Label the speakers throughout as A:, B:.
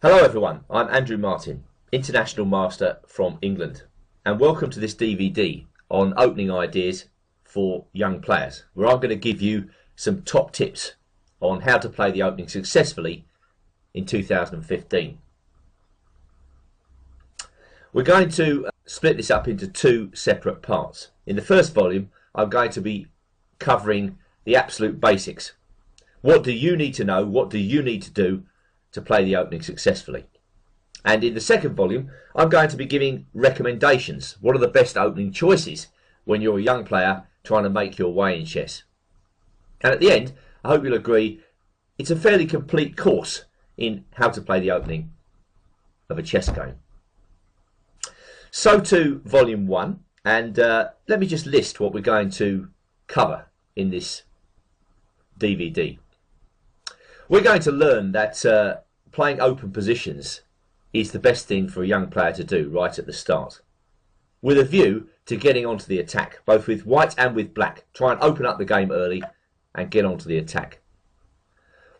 A: Hello everyone, I'm Andrew Martin, International Master from England, and welcome to this DVD on opening ideas for young players, where I'm going to give you some top tips on how to play the opening successfully in 2015. We're going to split this up into two separate parts. In the first volume, I'm going to be covering the absolute basics. What do you need to know? What do you need to do to play the opening successfully? And in the second volume, I'm going to be giving recommendations. What are the best opening choices when you're a young player trying to make your way in chess? And at the end, I hope you'll agree, it's a fairly complete course in how to play the opening of a chess game. So to volume one, and let me just list what we're going to cover in this DVD. We're going to learn that playing open positions is the best thing for a young player to do right at the start, with a view to getting onto the attack, both with white and with black. Try and open up the game early and get onto the attack.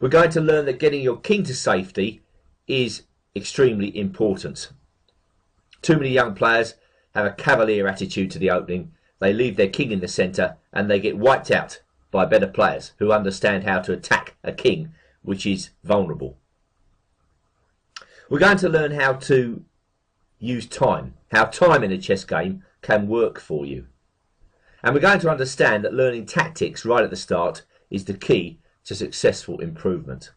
A: We're going to learn that getting your king to safety is extremely important. Too many young players have a cavalier attitude to the opening. They leave their king in the centre and they get wiped out by better players who understand how to attack a king which is vulnerable. We're going to learn how to use time, how time in a chess game can work for you. And we're going to understand that learning tactics right at the start is the key to successful improvement.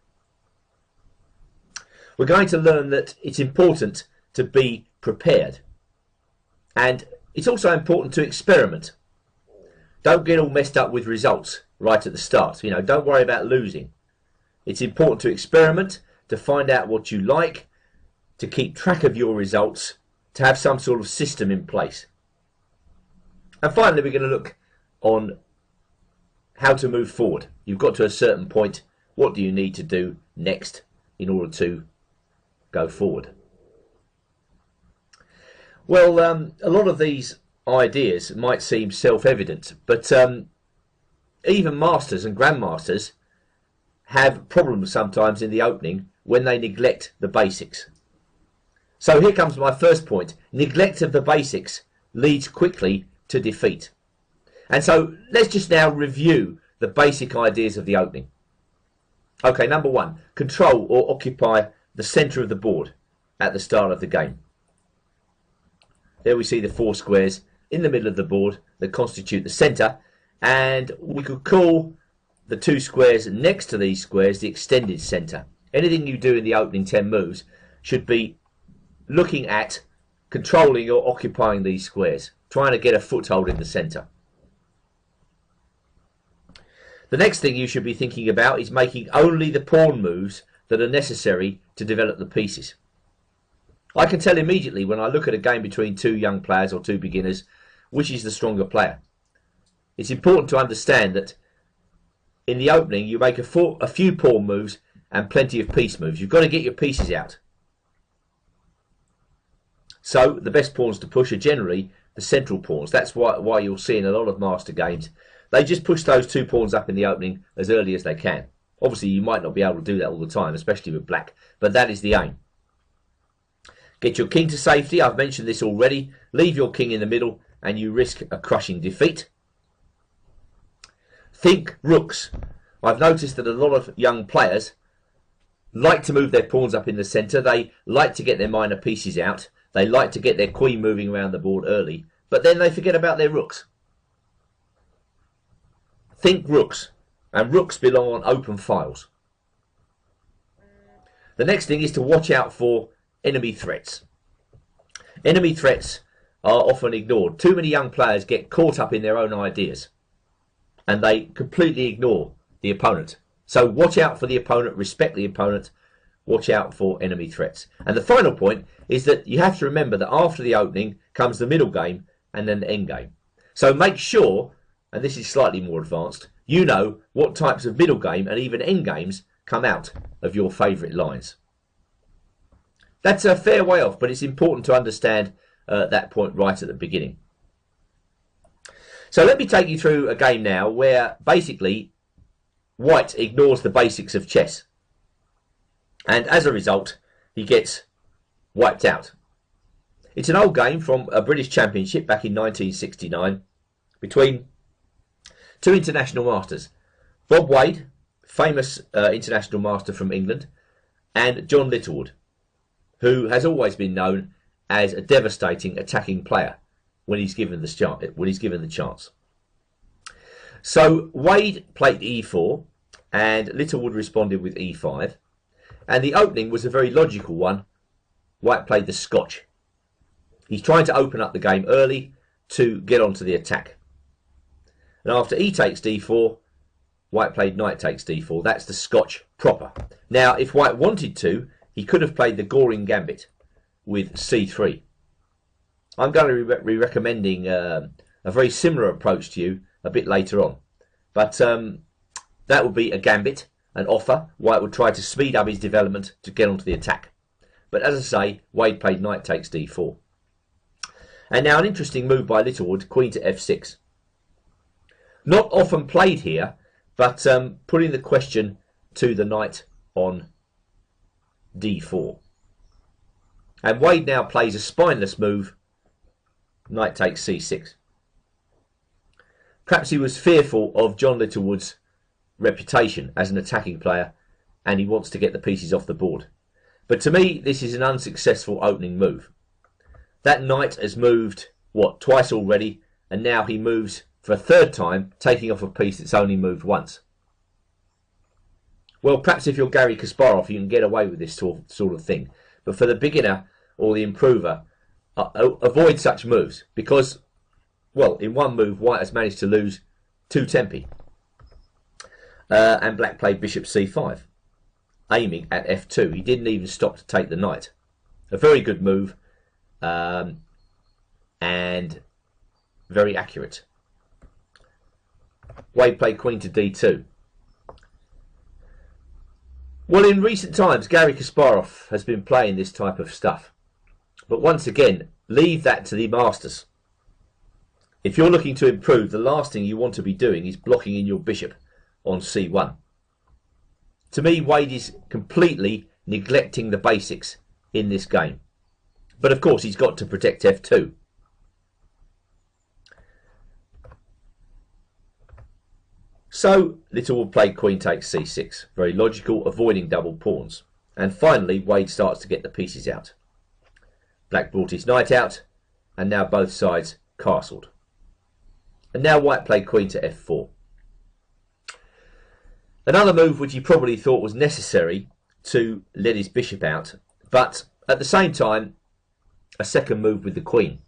A: We're going to learn that it's important to be prepared. And it's also important to experiment. Don't get all messed up with results right at the start. Don't worry about losing. It's important to experiment, to find out what you like, to keep track of your results, to have some sort of system in place. And finally, we're going to look on how to move forward. You've got to a certain point. What do you need to do next in order to go forward? Well, a lot of these ideas might seem self-evident, but even masters and grandmasters have problems sometimes in the opening when they neglect the basics. So here comes my first point. Neglect of the basics leads quickly to defeat. And so let's just now review the basic ideas of the opening. Okay, number one, control or occupy the centre of the board at the start of the game. There we see the four squares in the middle of the board that constitute the centre, and we could call the two squares next to these squares the extended centre. Anything you do in the opening 10 moves should be looking at controlling or occupying these squares, trying to get a foothold in the centre. The next thing you should be thinking about is making only the pawn moves that are necessary to develop the pieces. I can tell immediately when I look at a game between two young players or two beginners which is the stronger player. It's important to understand that in the opening you make a few pawn moves and plenty of piece moves. You've got to get your pieces out. So the best pawns to push are generally the central pawns. That's why you'll see in a lot of master games they just push those two pawns up in the opening as early as they can. Obviously you might not be able to do that all the time, especially with black, but that is the aim. Get your king to safety. I've mentioned this already. Leave your king in the middle and you risk a crushing defeat. Think rooks. I've noticed that a lot of young players like to move their pawns up in the centre. They like to get their minor pieces out. They like to get their queen moving around the board early, but then they forget about their rooks. Think rooks, and rooks belong on open files. The next thing is to watch out for enemy threats. Enemy threats are often ignored. Too many young players get caught up in their own ideas and they completely ignore the opponent. So watch out for the opponent, respect the opponent, watch out for enemy threats. And the final point is that you have to remember that after the opening comes the middle game and then the end game. So make sure, and this is slightly more advanced, you know what types of middle game and even end games come out of your favourite lines. That's a fair way off, but it's important to understand that point right at the beginning. So let me take you through a game now where basically white ignores the basics of chess. And as a result, he gets wiped out. It's an old game from a British Championship back in 1969 between two international masters. Bob Wade, famous international master from England, and John Littlewood, who has always been known as a devastating attacking player when he's given the chance. So Wade played e4 and Littlewood responded with e5, and the opening was a very logical one. White played the Scotch. He's trying to open up the game early to get onto the attack. And after e takes d4, White played knight takes d4. That's the Scotch proper. Now, if White wanted to, he could have played the Goring Gambit with c3. I'm going to be recommending a very similar approach to you a bit later on. But that would be a gambit, an offer. White would try to speed up his development to get onto the attack. But as I say, Wade played knight takes d4. And now an interesting move by Littlewood, queen to f6. Not often played here, but putting the question to the knight on d4. And Wade now plays a spineless move, knight takes c6. Perhaps he was fearful of John Littlewood's reputation as an attacking player, and he wants to get the pieces off the board. But to me, this is an unsuccessful opening move. That knight has moved, twice already, and now he moves for a third time, taking off a piece that's only moved once. Well, perhaps if you're Garry Kasparov, you can get away with this sort of thing. But for the beginner or the improver, avoid such moves because, well, in one move, White has managed to lose 2 tempi. And Black played bishop c5, aiming at f2. He didn't even stop to take the knight. A very good move, and very accurate. Wade played queen to d2. Well, in recent times, Garry Kasparov has been playing this type of stuff. But once again, leave that to the masters. If you're looking to improve, the last thing you want to be doing is blocking in your bishop on c1. To me, Wade is completely neglecting the basics in this game. But of course, he's got to protect f2. So Littlewood played queen takes c6. Very logical, avoiding double pawns. And finally, Wade starts to get the pieces out. Black brought his knight out, and now both sides castled. And now White played queen to f4. Another move which he probably thought was necessary to let his bishop out, but at the same time, a second move with the queen.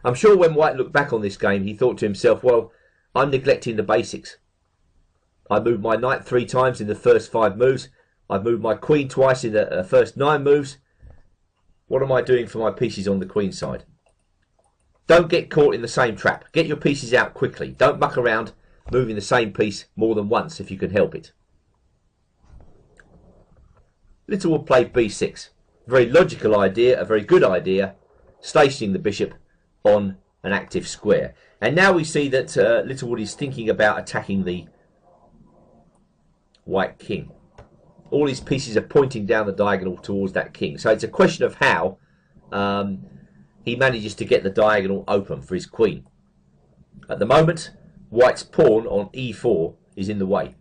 A: I'm sure when White looked back on this game, he thought to himself, well, I'm neglecting the basics. I moved my knight 3 times in the first 5 moves. I've moved my queen twice in the first 9 moves. What am I doing for my pieces on the queen side? Don't get caught in the same trap. Get your pieces out quickly. Don't muck around moving the same piece more than once if you can help it. Littlewood played b6. Very logical idea, a very good idea, stationing the bishop on an active square. And now we see that Littlewood is thinking about attacking the white king. All his pieces are pointing down the diagonal towards that king. So it's a question of how he manages to get the diagonal open for his queen. At the moment, White's pawn on e4 is in the way.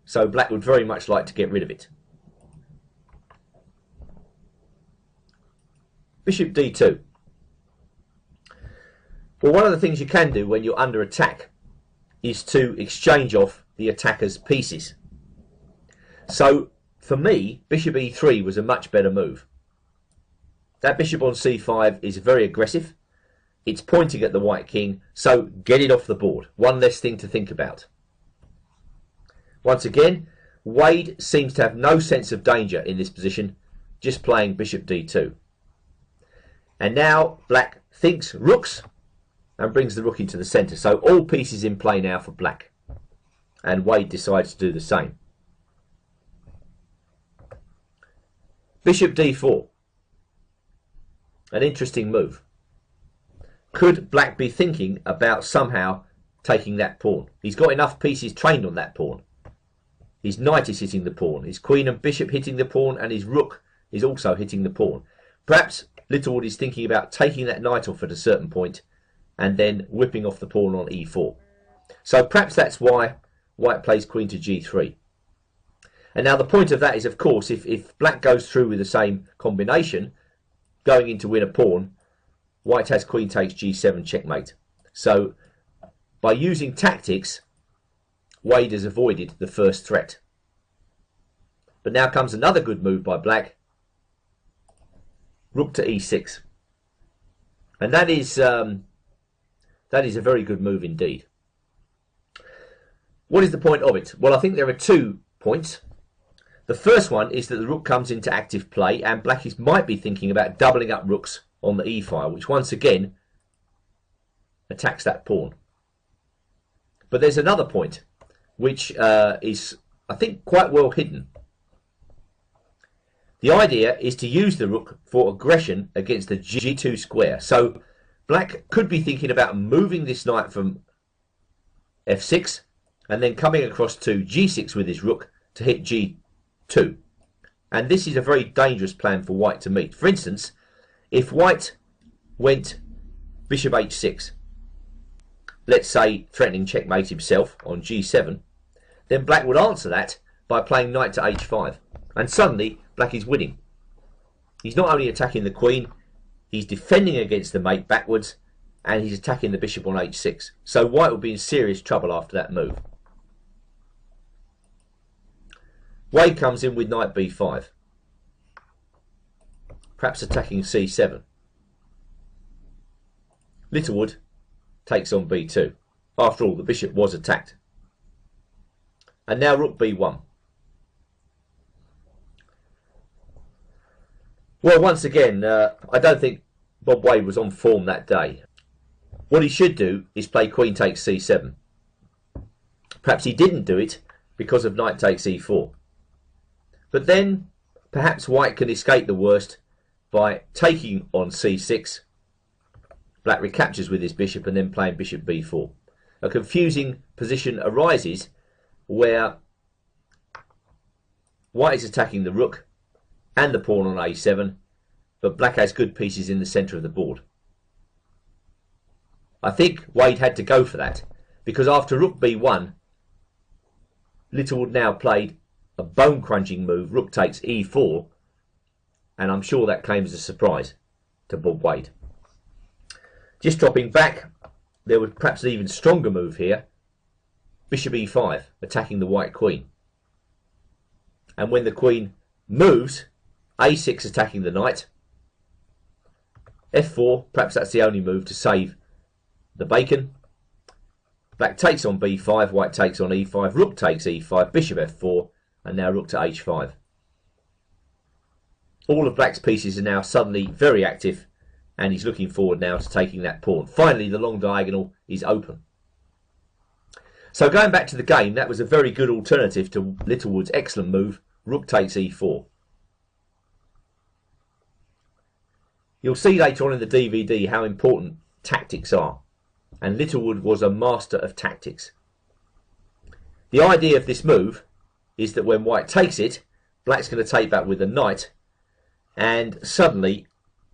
A: So Black would very much like to get rid of it. Bishop d2. Well, one of the things you can do when you're under attack is to exchange off the attacker's pieces. So, for me, bishop e3 was a much better move. That bishop on c5 is very aggressive. It's pointing at the white king, so get it off the board. One less thing to think about. Once again, Wade seems to have no sense of danger in this position, just playing bishop d2. And now Black thinks rooks and brings the rook into the centre. So all pieces in play now for Black. And Wade decides to do the same. Bishop d4. An interesting move. Could Black be thinking about somehow taking that pawn? He's got enough pieces trained on that pawn. His knight is hitting the pawn. His queen and bishop hitting the pawn, and his rook is also hitting the pawn. Perhaps Littlewood is thinking about taking that knight off at a certain point and then whipping off the pawn on e4. So perhaps that's why white plays queen to g3. And now the point of that is, of course, if black goes through with the same combination, going in to win a pawn, white has queen takes g7 checkmate. So by using tactics, Wade has avoided the first threat. But now comes another good move by black. Rook to e6. And that is a very good move indeed. What is the point of it? Well, I think there are 2 points. The first one is that the rook comes into active play, and black might be thinking about doubling up rooks on the e-file, which once again attacks that pawn. But there's another point, which is, I think, quite well hidden. The idea is to use the rook for aggression against the g2 square. So black could be thinking about moving this knight from f6 and then coming across to g6 with his rook to hit g2. And this is a very dangerous plan for white to meet. For instance, if white went bishop h6, let's say threatening checkmate himself on g7, then black would answer that by playing knight to h5. And suddenly black is winning. He's not only attacking the queen, he's defending against the mate backwards, and he's attacking the bishop on h6. So white will be in serious trouble after that move. Wade comes in with knight b5, perhaps attacking c7. Littlewood takes on b2. After all, the bishop was attacked. And now rook b1. Well, once again, I don't think Bob Wade was on form that day. What he should do is play queen takes c7. Perhaps he didn't do it because of knight takes e4. But then perhaps white can escape the worst by taking on c6. Black recaptures with his bishop and then playing bishop b4. A confusing position arises where white is attacking the rook and the pawn on a7, but black has good pieces in the centre of the board. I think Wade had to go for that, because after rook b1, Littlewood now played a bone-crunching move, rook takes e4, and I'm sure that came as a surprise to Bob Wade. Just dropping back, there was perhaps an even stronger move here, bishop e5, attacking the white queen. And when the queen moves, a6 attacking the knight, f4, perhaps that's the only move to save the bacon. Black takes on b5, white takes on e5, rook takes e5, bishop f4, and now rook to h5. All of black's pieces are now suddenly very active, and he's looking forward now to taking that pawn. Finally, the long diagonal is open. So going back to the game, that was a very good alternative to Littlewood's excellent move, rook takes e4. You'll see later on in the DVD how important tactics are, and Littlewood was a master of tactics. The idea of this move is that when white takes it, black's going to take back with a knight, and suddenly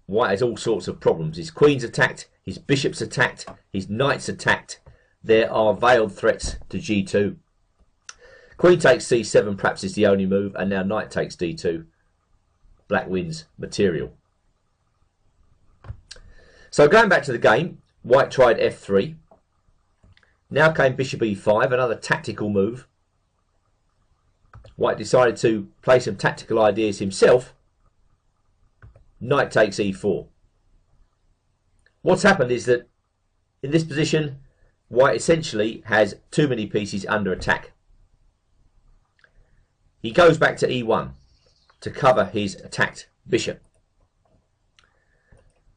A: white has all sorts of problems. His queen's attacked, his bishop's attacked, his knight's attacked. There are veiled threats to g2. Queen takes c7 perhaps is the only move, and now knight takes d2. Black wins material. So going back to the game, white tried f3. Now came bishop e5, another tactical move. White decided to play some tactical ideas himself. Knight takes e4. What's happened is that in this position, white essentially has too many pieces under attack. He goes back to e1 to cover his attacked bishop.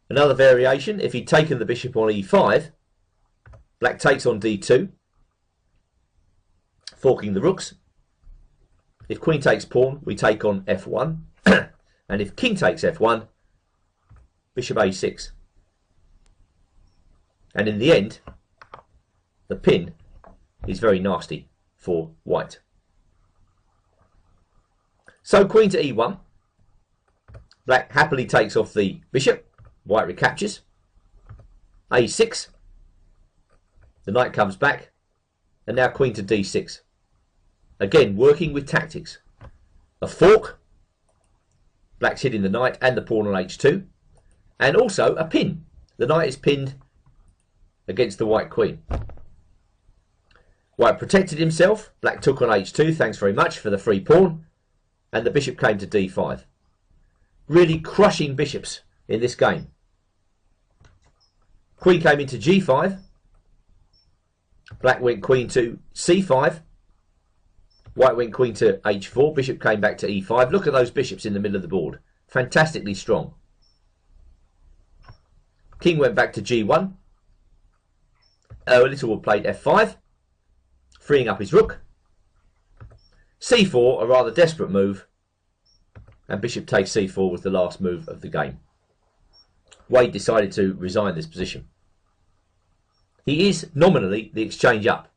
A: Another variation, if he'd taken the bishop on e5, black takes on d2, forking the rooks. If queen takes pawn, we take on f1. And if king takes f1, bishop a6. And in the end, the pin is very nasty for white. So queen to e1. Black happily takes off the bishop. White recaptures. A6. The knight comes back. And now queen to d6. Again, working with tactics. A fork. Black's hitting the knight and the pawn on h2. And also a pin. The knight is pinned against the white queen. White protected himself. Black took on h2. Thanks very much for the free pawn. And the bishop came to d5. Really crushing bishops in this game. Queen came into g5. Black went queen to c5. White went queen to h4. Bishop came back to e5. Look at those bishops in the middle of the board. Fantastically strong. King went back to g1. Littlewood played f5, freeing up his rook. c4, a rather desperate move. And bishop takes c4 was the last move of the game. Wade decided to resign this position. He is nominally the exchange up.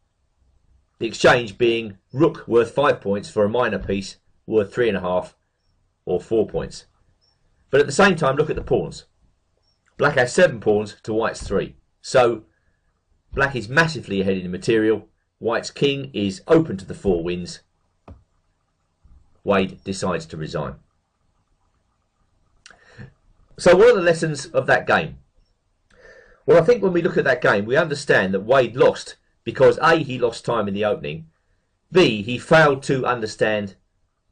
A: The exchange being rook worth 5 points for a minor piece worth 3.5 or 4 points. But at the same time, look at the pawns. Black has 7 pawns to White's 3. So Black is massively ahead in the material. White's king is open to the 4 wins. Wade decides to resign. So what are the lessons of that game? Well, I think when we look at that game, we understand that Wade lost because A, he lost time in the opening, B, he failed to understand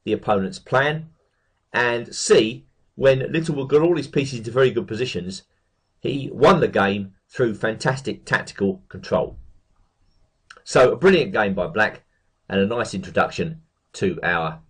A: the opponent's plan, and C, when Littlewood got all his pieces into very good positions, he won the game through fantastic tactical control. So a brilliant game by Black and a nice introduction to our